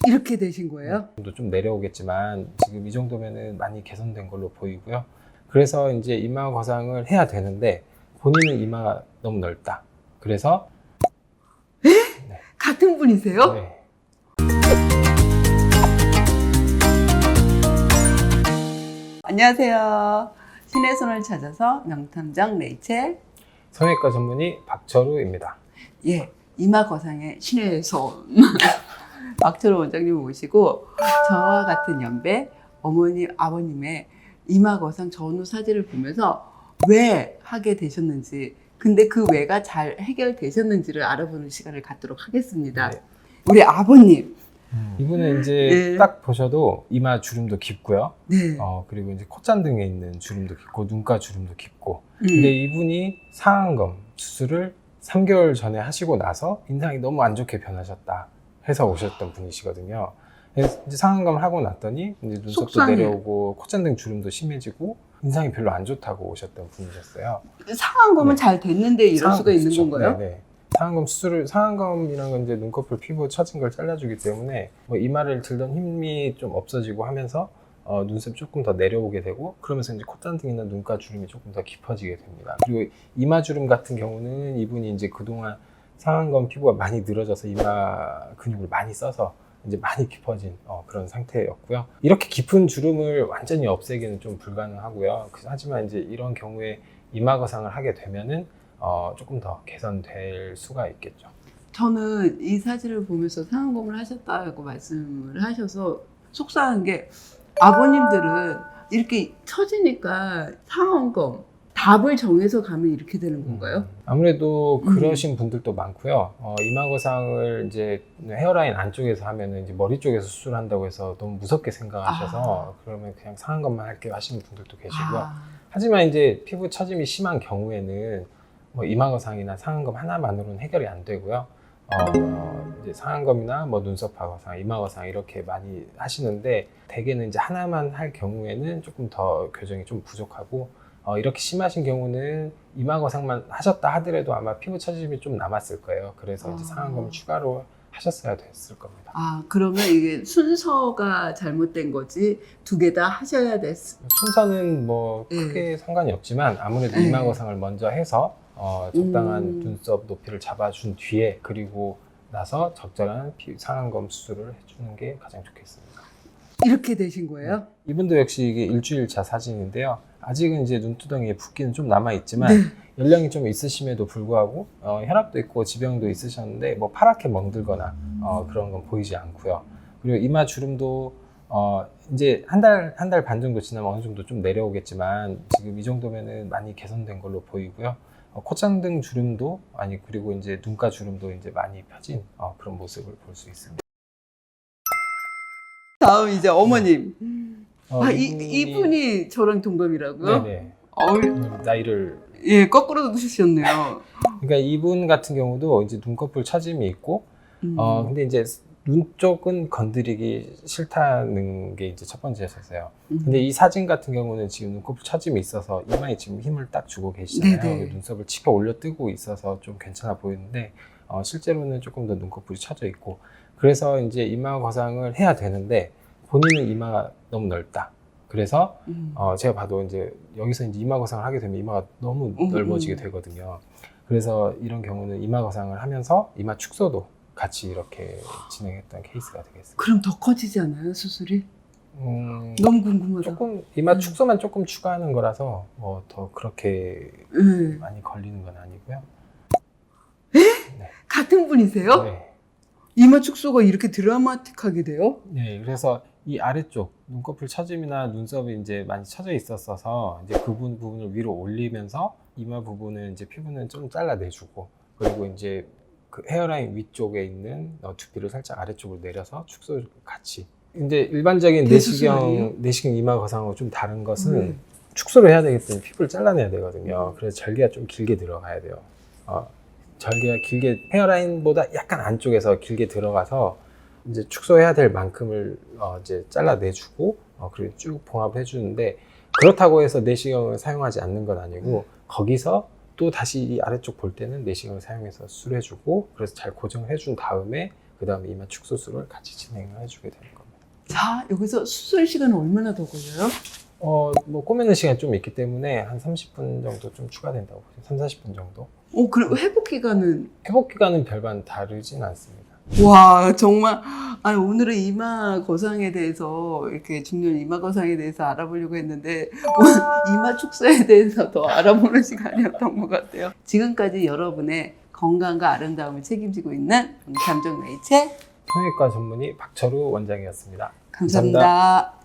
이렇게 되신 거예요? 좀 내려오겠지만 지금 이 정도면은 많이 개선된 걸로 보이고요. 그래서 이제 이마 거상을 해야 되는데 본인은 이마가 너무 넓다. 그래서 같은 분이세요? 네. 안녕하세요. 신의 손을 찾아서 명탐정 레이첼. 성형외과 전문의 박철우입니다. 예, 이마 거상의 신의 손. 박철우 원장님 모시고 저와 같은 연배 어머니, 아버님의 이마 거상 전후 사진을 보면서 왜 하게 되셨는지, 근데 그 왜가 잘 해결되셨는지를 알아보는 시간을 갖도록 하겠습니다. 네. 우리 아버님. 이분은 이제 네. 딱 보셔도 이마 주름도 깊고요. 네. 그리고 이제 콧잔등에 있는 주름도 깊고 눈가 주름도 깊고. 근데 이분이 상안검 수술을 3개월 전에 하시고 나서 인상이 너무 안 좋게 변하셨다 해서 오셨던 분이시거든요. 그래서 이제 상안검을 하고 났더니 이제 눈썹도 속상해. 내려오고 콧잔등 주름도 심해지고 인상이 별로 안 좋다고 오셨던 분이셨어요. 상안검은 네. 잘 됐는데 이럴 수가 있는 그렇죠. 건가요? 네네. 상안검이라는 건 이제 눈꺼풀 피부 처진 걸 잘라주기 때문에 뭐 이마를 들던 힘이 좀 없어지고 하면서 눈썹이 조금 더 내려오게 되고, 그러면서 이제 콧잔등이나 눈가 주름이 조금 더 깊어지게 됩니다. 그리고 이마 주름 같은 경우는 이분이 이제 그동안 상안검 피부가 많이 늘어져서 이마 근육을 많이 써서 이제 많이 깊어진 그런 상태였고요. 이렇게 깊은 주름을 완전히 없애기는 좀 불가능하고요. 하지만 이제 이런 경우에 이마 거상을 하게 되면은 조금 더 개선될 수가 있겠죠. 저는 이 사진을 보면서 상안검을 하셨다고 말씀을 하셔서 속상한 게, 아버님들은 이렇게 처지니까 상안검 답을 정해서 가면 이렇게 되는 건가요? 아무래도 그러신 분들도 많고요. 이마 거상을 이제 헤어라인 안쪽에서 하면은 이제 머리 쪽에서 수술한다고 해서 너무 무섭게 생각하셔서 그러면 그냥 상안검만 할게요 하시는 분들도 계시고요. 하지만 이제 피부 처짐이 심한 경우에는 뭐 이마 거상이나 상안검 하나만으로는 해결이 안 되고요. 이제 상안검이나 뭐 눈썹 거상, 이마 거상 이렇게 많이 하시는데, 대개는 이제 하나만 할 경우에는 조금 더 교정이 좀 부족하고, 이렇게 심하신 경우는 이마 거상만 하셨다 하더라도 아마 피부 처짐이 좀 남았을 거예요. 그래서 이제 상안검 추가로 하셨어야 됐을 겁니다. 그러면 이게 순서가 잘못된 거지 두 개 다 하셔야 됐어. 순서는 뭐 크게 상관이 없지만 아무래도 이마 거상을 먼저 해서 적당한 눈썹 높이를 잡아준 뒤에, 그리고 나서 적절한 상안검 수술을 해주는 게 가장 좋겠습니다. 이렇게 되신 거예요? 이분도 역시 이게 일주일차 사진인데요. 아직은 이제 눈두덩이에 붓기는 좀 남아있지만 연령이 좀 있으심에도 불구하고 혈압도 있고 지병도 있으셨는데 뭐 파랗게 멍들거나 그런 건 보이지 않고요. 그리고 이마 주름도 이제 한 달 반 정도 지나면 어느 정도 좀 내려오겠지만 지금 이 정도면은 많이 개선된 걸로 보이고요. 콧잔등 주름도 그리고 이제 눈가 주름도 이제 많이 펴진 그런 모습을 볼 수 있습니다. 다음 이제 어머님. 이분이... 이분이 저랑 동갑이라고요? 네네. 나이를 거꾸로 두셨네요. 그러니까 이분 같은 경우도 이제 눈꺼풀 처짐이 있고, 근데 이제 눈 쪽은 건드리기 싫다는 게 이제 첫 번째였어요. 근데 이 사진 같은 경우는 지금 눈꺼풀 처짐이 있어서 이마에 지금 힘을 딱 주고 계시잖아요. 눈썹을 치켜 올려 뜨고 있어서 좀 괜찮아 보이는데, 실제로는 조금 더 눈꺼풀이 처져 있고, 그래서 이제 이마 거상을 해야 되는데 본인은 이마가 너무 넓다. 그래서 제가 봐도 이제 여기서 이제 이마 거상을 하게 되면 이마가 너무 넓어지게 되거든요. 그래서 이런 경우는 이마 거상을 하면서 이마 축소도 같이 이렇게 진행했던 케이스가 되겠습니다. 그럼 더 커지지 않아요, 수술이? 너무 궁금하다. 조금 이마 축소만 조금 추가하는 거라서 뭐 더 그렇게 많이 걸리는 건 아니고요. 네. 같은 분이세요? 네. 이마 축소가 이렇게 드라마틱하게 돼요? 네, 그래서 이 아래쪽 눈꺼풀 처짐이나 눈썹이 이제 많이 처져 있었어서 이제 그 부분을 위로 올리면서 이마 부분은 이제 피부는 좀 잘라내주고, 그리고 이제 그 헤어라인 위쪽에 있는 두피를 살짝 아래쪽으로 내려서 축소 같이. 이제 일반적인 내시경 이마 거상하고 좀 다른 것은 축소를 해야 되기 때문에 피부를 잘라내야 되거든요. 그래서 절개가 좀 길게 들어가야 돼요. 절개가 길게, 헤어라인보다 약간 안쪽에서 길게 들어가서 이제 축소해야 될 만큼을 이제 잘라내주고 그리고 쭉 봉합해 주는데, 그렇다고 해서 내시경을 사용하지 않는 건 아니고 거기서 또 다시 이 아래쪽 볼 때는 내시경을 사용해서 수술해 주고, 그래서 잘 고정해 준 다음에 그 다음에 이마 축소술을 같이 진행을 해주게 되는 겁니다. 자, 여기서 수술 시간은 얼마나 더 걸려요? 뭐 꼬매는 시간이 좀 있기 때문에 한 30분 정도 좀 추가된다고 보세요. 3, 40분 정도. 그리고 회복 기간은? 회복 기간은 별반 다르진 않습니다. 와, 정말. 아니, 오늘은 이마 거상에 대해서, 이렇게 중년 이마 거상에 대해서 알아보려고 했는데, 오늘 이마 축소에 대해서 더 알아보는 시간이었던 것 같아요. 지금까지 여러분의 건강과 아름다움을 책임지고 있는 감정나이체 성형외과 전문의 박철우 원장이었습니다. 감사합니다.